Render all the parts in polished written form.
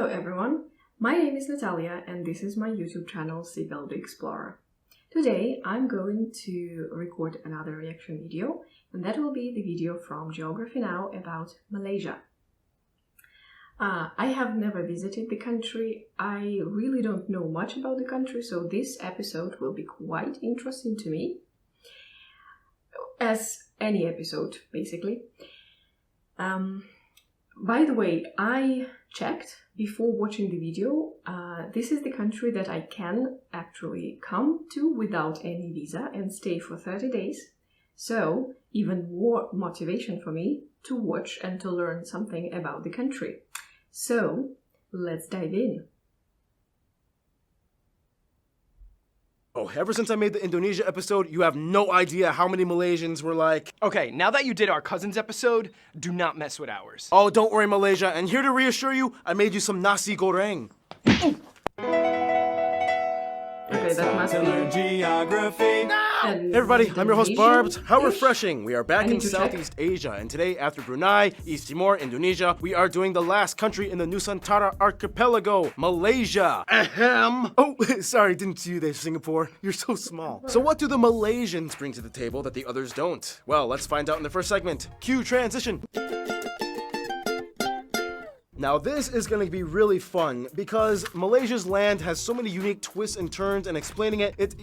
Hello everyone, my name is Natalia and this is my YouTube channel Seagull the Explorer. Today I'm going to record another reaction video, and that will be the video from Geography Now about Malaysia. I have never visited the country, I really don't know much about the country, so this episode will be quite interesting to me, as any episode basically. By the way, I checked before watching the video, this is the country that I can actually come to without any visa and stay for 30 days. So, even more motivation for me to watch and to learn something about the country. So, let's dive in. Oh, ever since I made the Indonesia episode, you have no idea how many Malaysians were like, Okay, now that you did our cousins episode, do not mess with ours. oh, don't worry, Malaysia, and here to reassure you, I made you some nasi goreng. Okay, that must be... Geography. Hey Everybody, I'm your host Barbs. How refreshing! We are back in Southeast Asia, and today, after Brunei, East Timor, Indonesia, we are doing the last country in the Nusantara archipelago, Malaysia. Ahem! Oh, sorry, didn't see you there, Singapore. You're so small. So what do the Malaysians bring to the table that the others don't? Well, let's find out in the first segment. Cue transition. Now this is going to be really fun because Malaysia's land has so many unique twists and turns, and explaining it's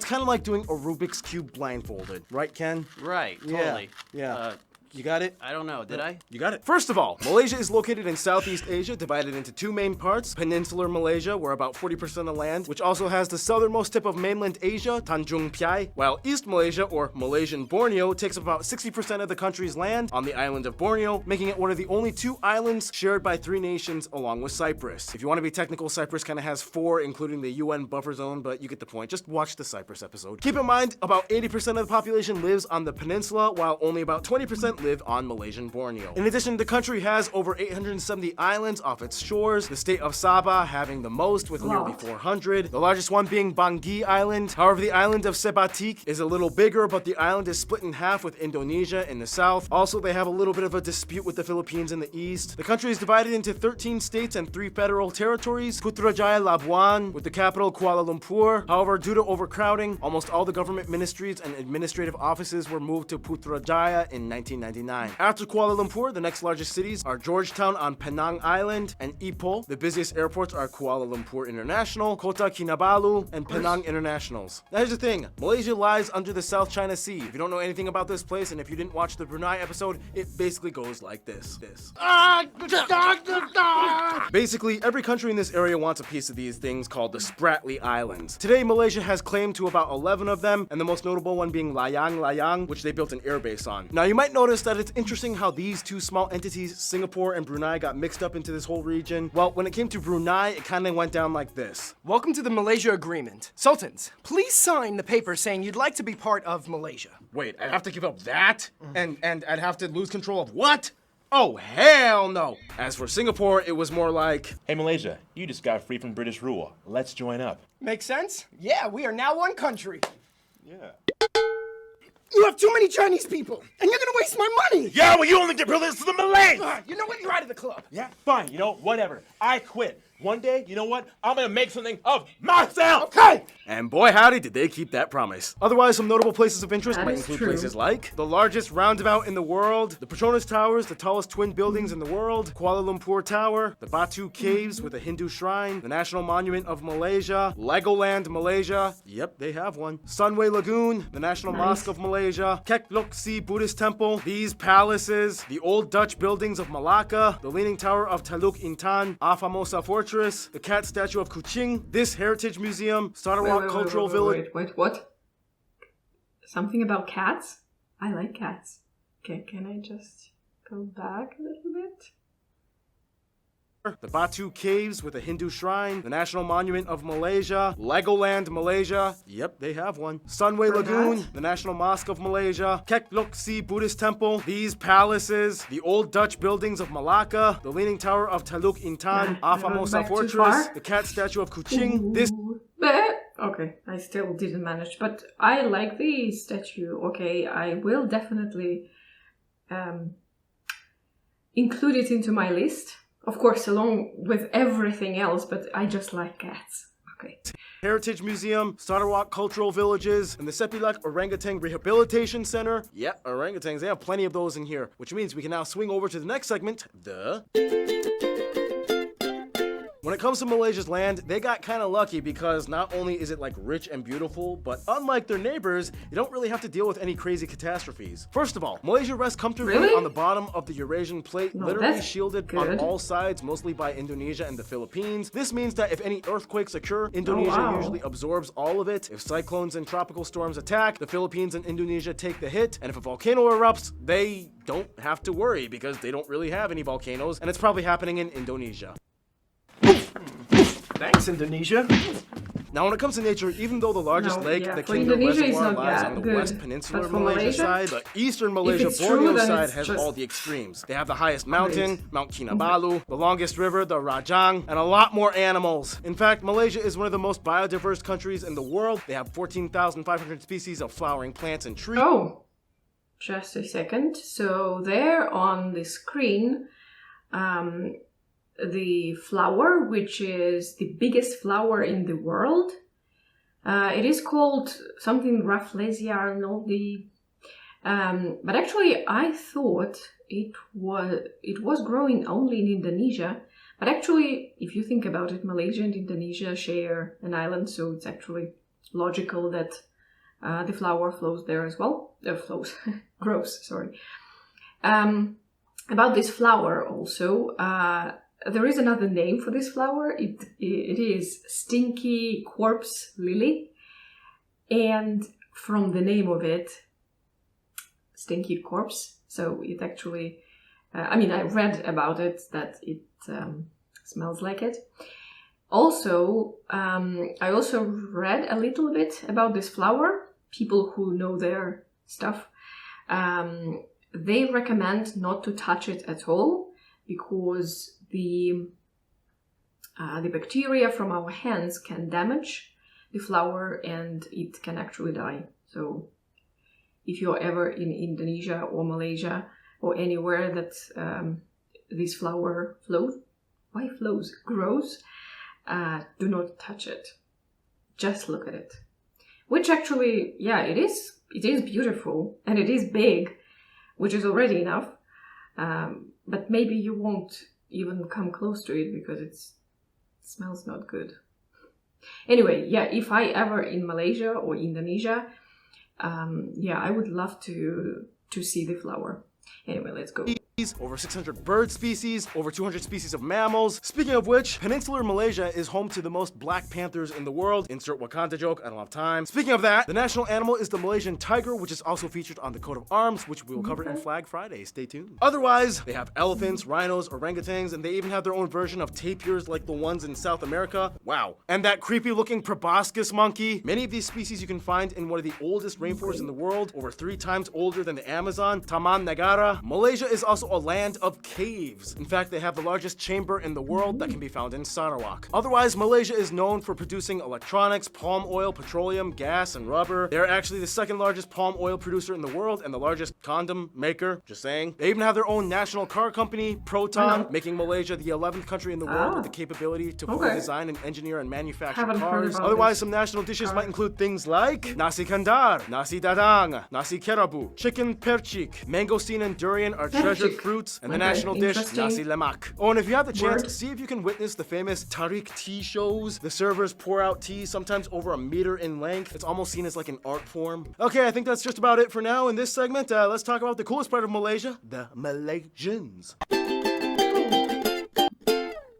kind of like doing a Rubik's Cube blindfolded. Right, Ken? Right, totally. Yeah. You got it? I don't know, did I? You got it. First of all, Malaysia is located in Southeast Asia, divided into two main parts. Peninsular Malaysia, where about 40% of land, which also has the southernmost tip of mainland Asia, Tanjung Piai, while East Malaysia, or Malaysian Borneo, takes up about 60% of the country's land on the island of Borneo, making it one of the only two islands shared by three nations along with Cyprus. If you want to be technical, Cyprus kind of has four, including the UN buffer zone, but you get the point. Just watch the Cyprus episode. Keep in mind, about 80% of the population lives on the peninsula, while only about 20% live on Malaysian Borneo. In addition, the country has over 870 islands off its shores, the state of Sabah having the most with nearly 400, the largest one being Bangi Island. However, the island of Sebatik is a little bigger, but the island is split in half with Indonesia in the south. Also, they have a little bit of a dispute with the Philippines in the east. The country is divided into 13 states and 3 federal territories, Putrajaya Labuan, with the capital Kuala Lumpur. However, due to overcrowding, almost all the government ministries and administrative offices were moved to Putrajaya in 1999. After Kuala Lumpur, the next largest cities are Georgetown on Penang Island and Ipoh. The busiest airports are Kuala Lumpur International, Kota Kinabalu, and Penang Internationals. Now here's the thing, Malaysia lies under the South China Sea. If you don't know anything about this place, and if you didn't watch the Brunei episode, it basically goes like this. Basically, every country in this area wants a piece of these things called the Spratly Islands. Today, Malaysia has claim to about 11 of them, and the most notable one being Layang, which they built an airbase on. Now you might notice that it's interesting how these two small entities, Singapore and Brunei, got mixed up into this whole region. Well, when it came to Brunei, it kind of went down like this. Welcome to the Malaysia Agreement. Sultans, please sign the paper saying you'd like to be part of Malaysia. Wait, I'd have to give up that? And I'd have to lose control of what? Oh, hell no! As for Singapore, it was more like, Hey Malaysia, you just got free from British rule. Let's join up. Make sense? Yeah, we are now one country. Yeah. You have too many Chinese people, and you're gonna waste my money! Yeah, well you only get privileges to the Malays! You know what? You're out of the club. Yeah, fine, whatever. I quit. One day, you know what? I'm gonna make something of myself! Okay! and boy howdy did they keep that promise. Otherwise, some notable places of interest That might is include true. places like the largest roundabout in the world, the Petronas Towers, the tallest twin buildings in the world, Kuala Lumpur Tower, the Batu Caves with a Hindu shrine, the National Monument of Malaysia, Legoland Malaysia, yep, they have one, Sunway Lagoon, the National Mosque of Malaysia, Kek Lok Si Buddhist Temple, these palaces, the old Dutch buildings of Malacca, the Leaning Tower of Teluk Intan, A Famosa Fortress, the cat statue of Kuching, this heritage museum, Sarawak Cultural Village. Wait, what? Something about cats? I like cats. Okay, can I just go back a little bit? The Batu Caves with a Hindu shrine, the National Monument of Malaysia, Legoland Malaysia, yep, they have one, Sunway Lagoon, the National Mosque of Malaysia, Kek Lok Si Buddhist Temple, these palaces, the old Dutch buildings of Malacca, the Leaning Tower of Teluk Intan, A Famosa Fortress, the cat statue of Kuching, this... Okay, I still didn't manage, but I like the statue. Okay, I will definitely include it into my list of course, along with everything else, but I just like cats. Okay. Heritage Museum, Sarawak Cultural Villages, and the Sepilak Orangutan Rehabilitation Center. Yeah, orangutans, they have plenty of those in here, which means we can now swing over to the next segment, When it comes to Malaysia's land, they got kind of lucky because not only is it like rich and beautiful, but unlike their neighbors, you don't really have to deal with any crazy catastrophes. First of all, Malaysia rests comfortably on the bottom of the Eurasian plate, literally shielded on all sides, mostly by Indonesia and the Philippines. This means that if any earthquakes occur, Indonesia usually absorbs all of it. If cyclones and tropical storms attack, the Philippines and Indonesia take the hit. And if a volcano erupts, they don't have to worry because they don't really have any volcanoes, and it's probably happening in Indonesia. Thanks, Indonesia. Now, when it comes to nature, even though the largest lake, the for Kingdom Indonesia Reservoir, is not lies that on the good. west peninsular But for Malaysia Malaysia, side, the eastern Malaysia it's true, Borneo then side it's has just all the extremes. They have the highest mountain, Mount Kinabalu, the longest river, the Rajang, and a lot more animals. In fact, Malaysia is one of the most biodiverse countries in the world. They have 14,500 species of flowering plants and trees. Oh, just a second. So there on the screen, the flower, which is the biggest flower in the world, it is called something Rafflesia arnoldii, but actually I thought it was growing only in Indonesia. But actually, if you think about it, Malaysia and Indonesia share an island, so it's actually logical that the flower flows there as well. Grows. Sorry. About this flower also. There is another name for this flower. It is stinky corpse lily. And from the name of it, stinky corpse, so it actually, I read about it that it smells like it. Also, I also read a little bit about this flower. People who know their stuff, they recommend not to touch it at all because the bacteria from our hands can damage the flower and it can actually die. So if you're ever in Indonesia or Malaysia or anywhere that this flower grows, do not touch it. Just look at it. Which actually, yeah, it is beautiful and it is big, which is already enough. But maybe you won't even come close to it because it smells not good. Anyway, yeah, if I ever in Malaysia or Indonesia, I would love to see the flower. Anyway, let's go. Over 600 bird species, over 200 species of mammals. Speaking of which, peninsular Malaysia is home to the most black panthers in the world. Insert Wakanda joke, I don't have time. Speaking of that, the national animal is the Malaysian tiger, which is also featured on the coat of arms, which we will cover in Flag Friday. Stay tuned. Otherwise, they have elephants, rhinos, orangutans, and they even have their own version of tapirs like the ones in South America. Wow. And that creepy looking proboscis monkey. Many of these species you can find in one of the oldest rainforests in the world, over 3 times older than the Amazon, Taman Negara. Malaysia is also a land of caves. In fact, they have the largest chamber in the world that can be found in Sarawak. Otherwise, Malaysia is known for producing electronics, palm oil, petroleum, gas, and rubber. They're actually the second largest palm oil producer in the world and the largest condom maker, just saying. They even have their own national car company, Proton, making Malaysia the 11th country in the world with the capability to fully design and engineer and manufacture cars. Otherwise, some national dishes might include things like nasi kandar, nasi dadang, nasi kerabu, chicken percik, mangosteen and durian are treasured fruits, and the national dish, nasi lemak. Oh, and if you have the chance, see if you can witness the famous tarik tea shows. The servers pour out tea, sometimes over 1 meter in length. It's almost seen as like an art form. Okay, I think that's just about it for now in this segment. Let's talk about the coolest part of Malaysia, the Malaysians.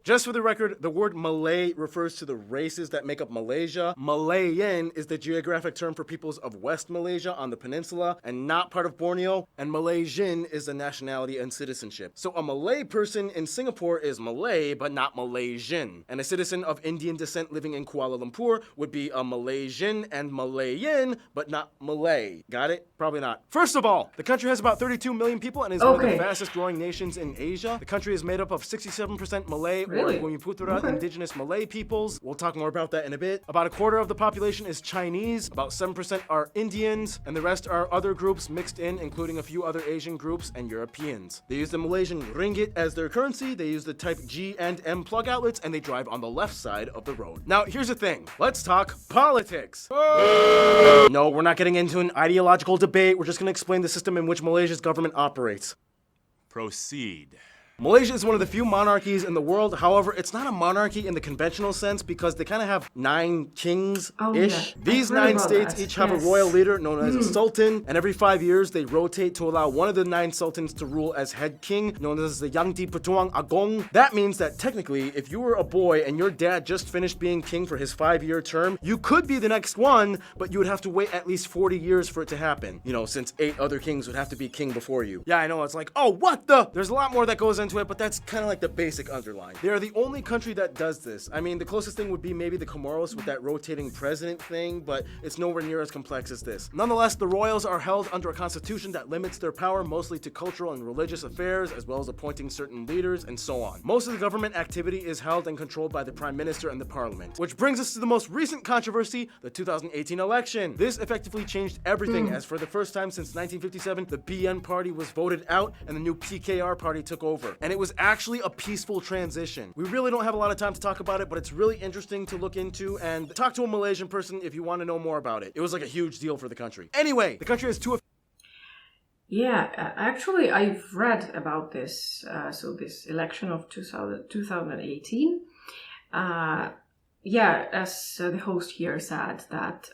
Just for the record, the word Malay refers to the races that make up Malaysia. Malayan is the geographic term for peoples of West Malaysia on the peninsula and not part of Borneo. And Malaysian is the nationality and citizenship. So a Malay person in Singapore is Malay, but not Malaysian. And a citizen of Indian descent living in Kuala Lumpur would be a Malaysian and Malayan, but not Malay. Got it? Probably not. First of all, the country has about 32 million people and is one of the fastest growing nations in Asia. The country is made up of 67% Malay, Really? or Bumiputera Okay. indigenous Malay peoples. We'll talk more about that in a bit. About a quarter of the population is Chinese, about 7% are Indians, and the rest are other groups mixed in, including a few other Asian groups and Europeans. They use the Malaysian ringgit as their currency, they use the type G and M plug outlets, and they drive on the left side of the road. Now, here's the thing. Let's talk politics. No, we're not getting into an ideological debate. We're just going to explain the system in which Malaysia's government operates. Proceed. Malaysia is one of the few monarchies in the world. However, it's not a monarchy in the conventional sense because they kind of have 9 kings-ish. Oh, yeah. These I've heard 9 about states that. each have Yes. a royal leader known as a sultan, and every 5 years they rotate to allow one of the 9 sultans to rule as head king, known as the Yang Di Pertuan Agong. That means that technically, if you were a boy and your dad just finished being king for his 5-year term, you could be the next one, but you would have to wait at least 40 years for it to happen. You know, since 8 other kings would have to be king before you. Yeah, I know, it's like, oh, what the? There's a lot more that goes into it, but that's kind of like the basic underline. They are the only country that does this. I mean, the closest thing would be maybe the Comoros with that rotating president thing, but it's nowhere near as complex as this. Nonetheless, the royals are held under a constitution that limits their power mostly to cultural and religious affairs, as well as appointing certain leaders and so on. Most of the government activity is held and controlled by the prime minister and the parliament. Which brings us to the most recent controversy, the 2018 election. This effectively changed everything, as for the first time since 1957, the BN party was voted out and the new PKR party took over. And it was actually a peaceful transition. We really don't have a lot of time to talk about it, but it's really interesting to look into and talk to a Malaysian person if you want to know more about it. It was like a huge deal for the country. Anyway, the country has 2 Yeah, actually, I've read about this. So this election of 2018. Yeah, as the host here said, that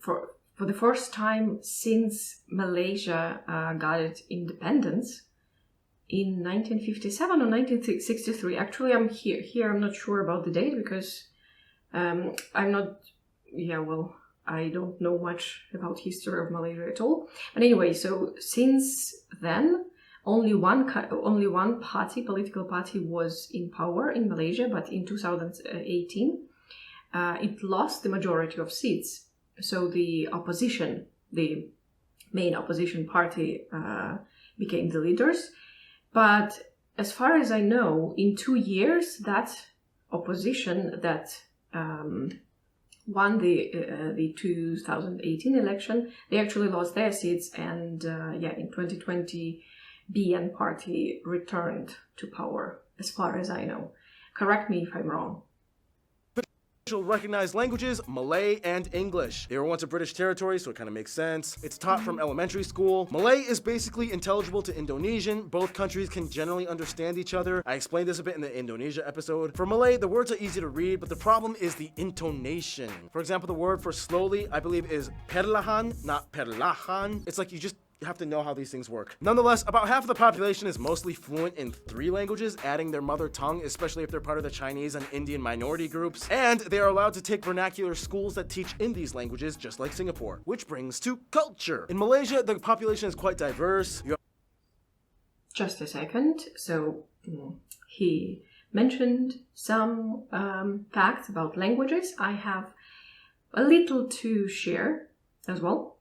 for the first time since Malaysia got its independence in 1957 or 1963. Actually, I'm here. I'm not sure about the date because I'm not. Yeah, well, I don't know much about history of Malaysia at all. But anyway, so since then, only one political party was in power in Malaysia. But in 2018, it lost the majority of seats. So the opposition, the main opposition party, became the leaders. But as far as I know, in 2 years, that opposition that won the 2018 election, they actually lost their seats, and in 2020, BN party returned to power, as far as I know. Correct me if I'm wrong. recognized languages, Malay and English. They were once a British territory, so it kind of makes sense. It's taught from elementary school. Malay is basically intelligible to Indonesian. Both countries can generally understand each other. I explained this a bit in the Indonesia episode. For Malay, the words are easy to read, but the problem is the intonation. For example, the word for slowly, I believe, is perlahan, not perlahan. It's like you have to know how these things work. Nonetheless, about half of the population is mostly fluent in 3 languages, adding their mother tongue, especially if they're part of the Chinese and Indian minority groups. And they are allowed to take vernacular schools that teach in these languages, just like Singapore. Which brings to culture. In Malaysia, the population is quite diverse. Just a second. So he mentioned some facts about languages. I have a little to share as well.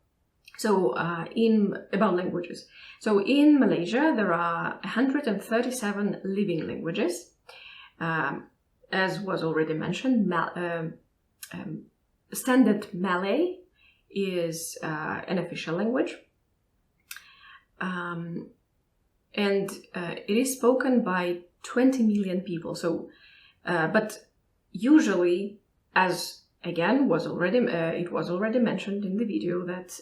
So about languages. So in Malaysia, there are 137 living languages. As was already mentioned, Standard Malay is an official language. And it is spoken by 20 million people. So, but usually, as again, it was already mentioned in the video that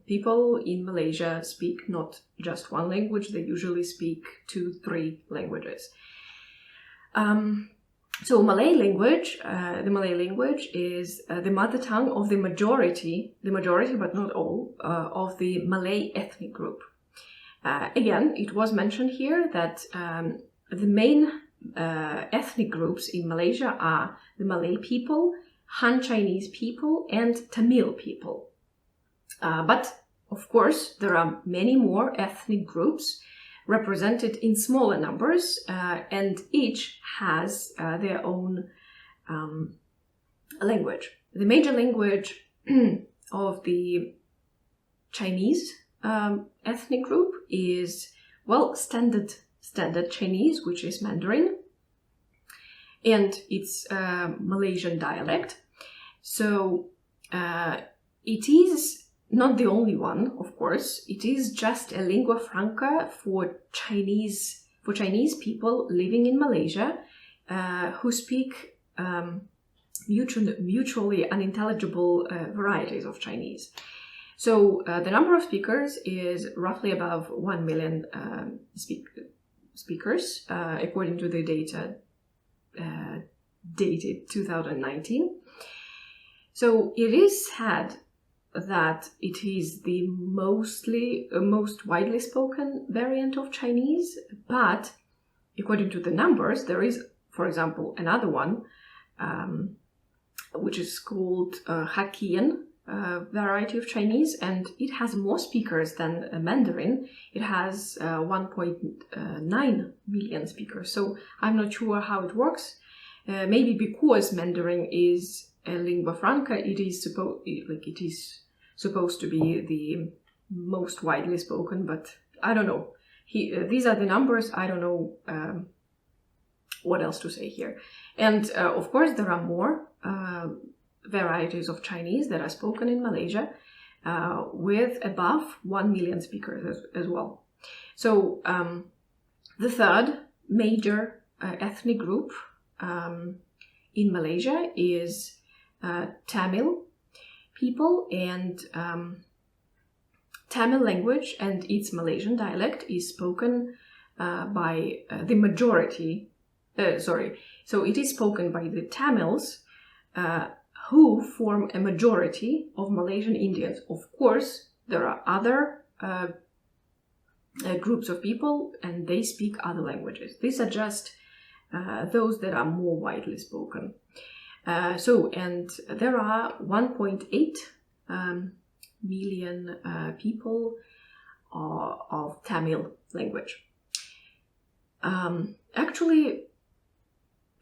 people in Malaysia speak not just one language, they usually speak 2-3 languages. So the Malay language is the mother tongue of the majority but not all, of the Malay ethnic group. Again, it was mentioned here that the main ethnic groups in Malaysia are the Malay people, Han Chinese people, and Tamil people. But, of course, there are many more ethnic groups represented in smaller numbers, and each has their own language. The major language of the Chinese ethnic group is, well, standard Chinese, which is Mandarin. and it's a Malaysian dialect. So it is not the only one, of course. It is just a lingua franca for Chinese people living in Malaysia who speak mutually unintelligible varieties of Chinese. So the number of speakers is roughly above 1 million speakers, according to the data dated 2019. So it is said that it is the most widely spoken variant of Chinese, but according to the numbers, there is, for example, another one, which is called Hokkien variety of Chinese, and it has more speakers than Mandarin. It has 1.9 million speakers. So I'm not sure how it works. Maybe because Mandarin is a lingua franca, it is supposed to be the most widely spoken, but I don't know. These are the numbers. I don't know what else to say here. And of course, there are more varieties of Chinese that are spoken in Malaysia with above 1 million speakers as well. So the third major ethnic group in Malaysia is Tamil people, and Tamil language and its Malaysian dialect is spoken by the majority. So it is spoken by the Tamils, who form a majority of Malaysian Indians. Of course, there are other groups of people, and they speak other languages. These are just those that are more widely spoken. And there are 1.8 million people of Tamil language. Actually,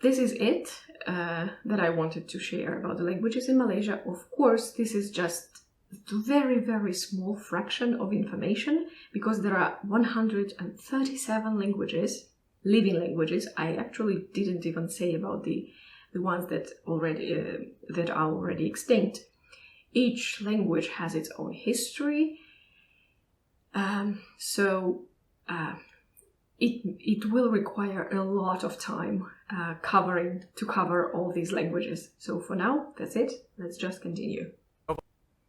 this is it that I wanted to share about the languages in Malaysia. Of course, this is just a very, very small fraction of information, because there are 137 languages, living languages. I actually didn't even say about the ones that are already extinct. Each language has its own history, so it will require a lot of time to cover all these languages. So for now, that's it. Let's just continue.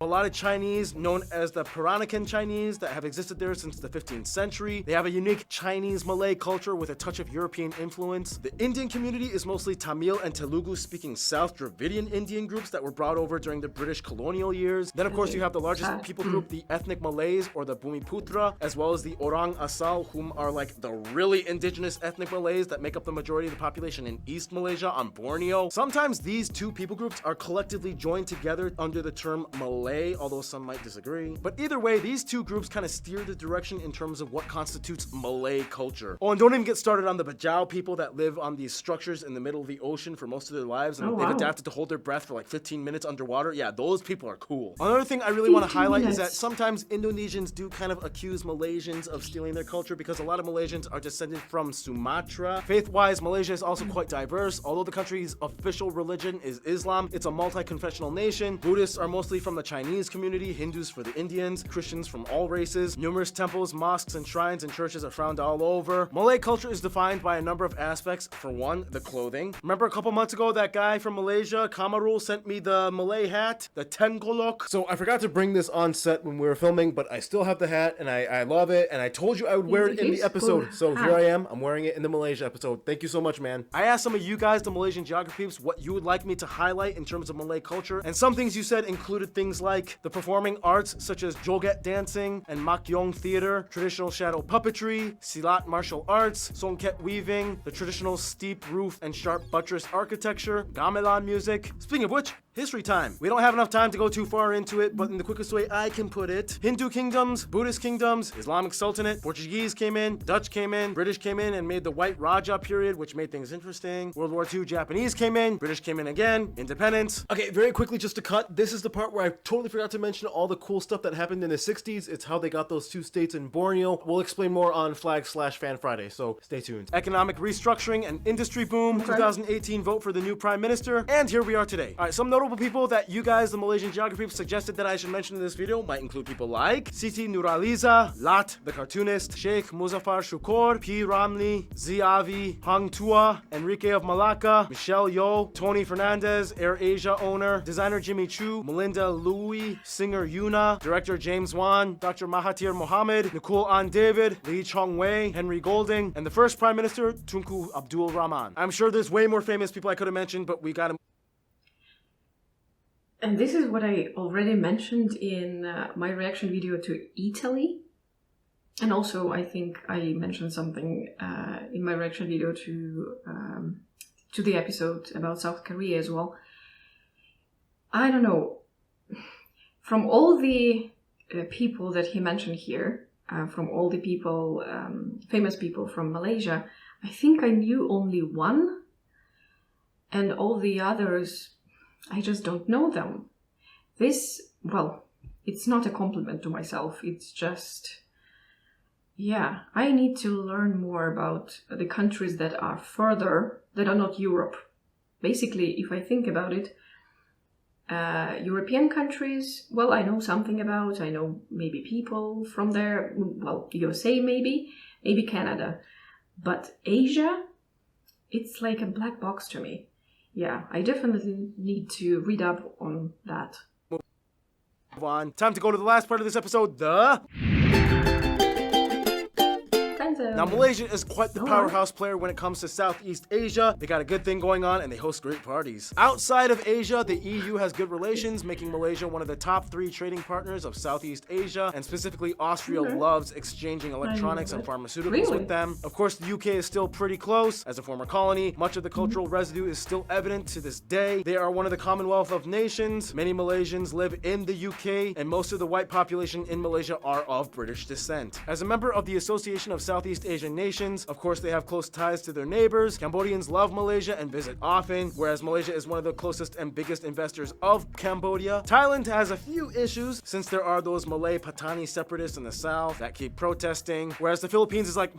A lot of Chinese known as the Peranakan Chinese that have existed there since the 15th century. They have a unique Chinese Malay culture with a touch of European influence. The Indian community is mostly Tamil and Telugu speaking South Dravidian Indian groups that were brought over during the British colonial years. Then of course you have the largest people group, the ethnic Malays or the Bumiputra, as well as the Orang Asal, whom are like the really indigenous ethnic Malays that make up the majority of the population in East Malaysia on Borneo. Sometimes these two people groups are collectively joined together under the term Malay, although some might disagree. But either way, these two groups kind of steer the direction in terms of what constitutes Malay culture. Oh, and don't even get started on the Bajau people that live on these structures in the middle of the ocean for most of their lives, and they've adapted to hold their breath for like 15 minutes underwater. Yeah, those people are cool. Another thing I really want to highlight is that sometimes Indonesians do kind of accuse Malaysians of stealing their culture, because a lot of Malaysians are descended from Sumatra. Faith-wise, Malaysia is also quite diverse. Although the country's official religion is Islam, it's a multi-confessional nation. Buddhists are mostly from the Chinese community, Hindus for the Indians, Christians from all races. Numerous temples, mosques, and shrines and churches are found all over. Malay culture is defined by a number of aspects. For one, the clothing. Remember a couple months ago that guy from Malaysia, Kamarul, sent me the Malay hat, the Tengkolok? So I forgot to bring this on set when we were filming, but I still have the hat and I love it, and I told you I would wear it in the episode. So here I am, I'm wearing it in the Malaysia episode. Thank you so much, man. I asked some of you guys, the Malaysian geography peeps, what you would like me to highlight in terms of Malay culture, and some things you said included things like the performing arts such as joget dancing and makyong theater, traditional shadow puppetry, silat martial arts, songket weaving, the traditional steep roof and sharp buttress architecture, gamelan music. Speaking of which, history time. We don't have enough time to go too far into it, but in the quickest way I can put it, Hindu kingdoms, Buddhist kingdoms, Islamic Sultanate, Portuguese came in, Dutch came in, British came in and made the White Raja period, which made things interesting. World War II, Japanese came in, British came in again, independence. Okay, very quickly just to cut, this is the part where I totally forgot to mention all the cool stuff that happened in the 60s. It's how they got those 2 states in Borneo. We'll explain more on Flag/Fan Friday, so stay tuned. Economic restructuring and industry boom, 2018 vote for the new prime minister, and here we are today. All right, some notable people that you guys, the Malaysian geography, suggested that I should mention in this video might include people like Siti Nurhaliza, Lat, the cartoonist, Sheikh Muzaffar Shukor, P. Ramli, Ziavi, Hang Tua, Enrique of Malacca, Michelle Yeoh, Tony Fernandez, Air Asia owner, designer Jimmy Choo, Melinda Louie, singer Yuna, director James Wan, Dr. Mahathir Mohamad, Nicole Ann David, Lee Chong Wei, Henry Golding, and the first prime minister, Tunku Abdul Rahman. I'm sure there's way more famous people I could have mentioned, but we gotta... And this is what I already mentioned in my reaction video to Italy. And also, I think I mentioned something in my reaction video to the episode about South Korea as well. I don't know. From all the people that he mentioned here, from all the people, famous people from Malaysia, I think I knew only one. And all the others, I just don't know them. This, well, it's not a compliment to myself. It's just... yeah, I need to learn more about the countries that are further, that are not Europe. Basically, if I think about it, European countries, well, I know something about, I know maybe people from there, well, USA maybe Canada. But Asia, it's like a black box to me. Yeah, I definitely need to read up on that. Move on. Time to go to the last part of this episode, the... Now, Malaysia is quite the powerhouse player when it comes to Southeast Asia. They got a good thing going on and they host great parties. Outside of Asia, the EU has good relations, making Malaysia one of the top 3 trading partners of Southeast Asia, and specifically Austria loves exchanging electronics and pharmaceuticals with them. Of course, the UK is still pretty close. As a former colony, much of the cultural residue is still evident to this day. They are one of the Commonwealth of Nations. Many Malaysians live in the UK, and most of the white population in Malaysia are of British descent. As a member of the Association of Southeast Asian nations, of course they have close ties to their neighbors. Cambodians love Malaysia and visit often, whereas Malaysia is one of the closest and biggest investors of Cambodia. Thailand has a few issues, since there are those Malay Patani separatists in the south that keep protesting, whereas the Philippines is like,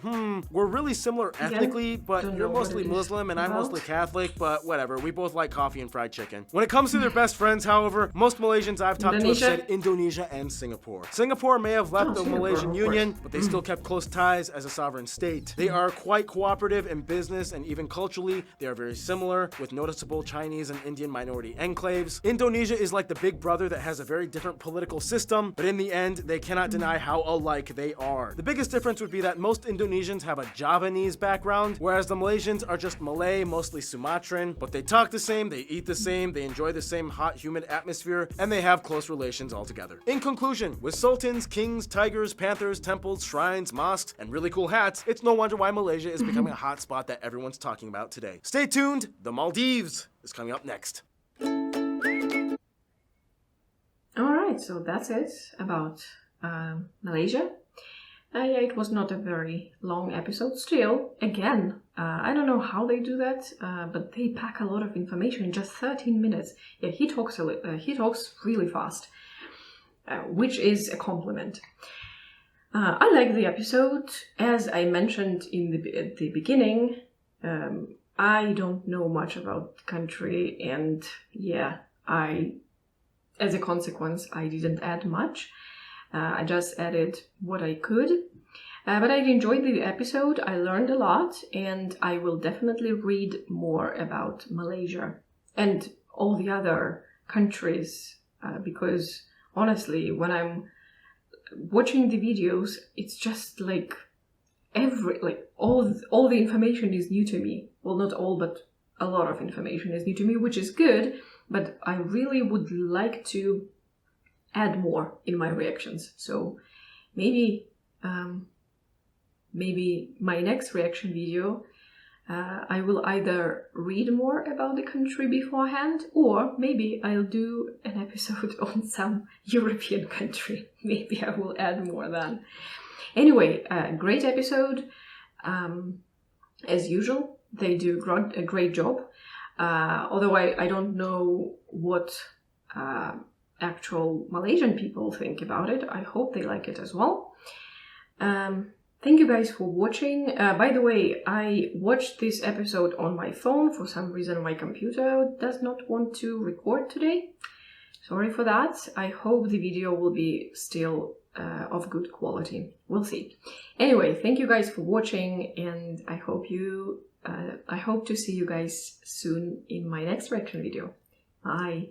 we're really similar ethnically, but you're mostly Muslim and I'm mostly Catholic, but whatever, we both like coffee and fried chicken. When it comes to their best friends, however, most Malaysians I've talked to have said Indonesia and Singapore. Singapore may have left the Malaysian Union, but they still kept close ties as a sovereign state. They are quite cooperative in business and even culturally. They are very similar, with noticeable Chinese and Indian minority enclaves. Indonesia is like the big brother that has a very different political system, but in the end, they cannot deny how alike they are. The biggest difference would be that most Indonesians have a Javanese background, whereas the Malaysians are just Malay, mostly Sumatran, but they talk the same, they eat the same, they enjoy the same hot, humid atmosphere, and they have close relations altogether. In conclusion, with sultans, kings, tigers, panthers, temples, shrines, mosques, and really cool hats, it's no wonder why Malaysia is becoming a hot spot that everyone's talking about today. Stay tuned, the Maldives is coming up next. Alright, so that's it about Malaysia. Yeah, it was not a very long episode. Still, again, I don't know how they do that, but they pack a lot of information in just 13 minutes. Yeah, he talks really fast, which is a compliment. I like the episode. As I mentioned at the beginning, I don't know much about the country, and yeah, as a consequence, I didn't add much. I just added what I could. But I enjoyed the episode, I learned a lot, and I will definitely read more about Malaysia and all the other countries, because honestly, when I'm watching the videos, it's just like all the information is new to me. Well, not all, but a lot of information is new to me, which is good, but I really would like to add more in my reactions. So maybe my next reaction video, I will either read more about the country beforehand, or maybe I'll do an episode on some European country. Maybe I will add more then. Anyway, great episode. As usual, they do a great job. Although I don't know what actual Malaysian people think about it. I hope they like it as well. Thank you guys for watching. By the way, I watched this episode on my phone. For some reason my computer does not want to record today. Sorry for that. I hope the video will be still of good quality. We'll see. Anyway, thank you guys for watching, and I hope to see you guys soon in my next reaction video. Bye!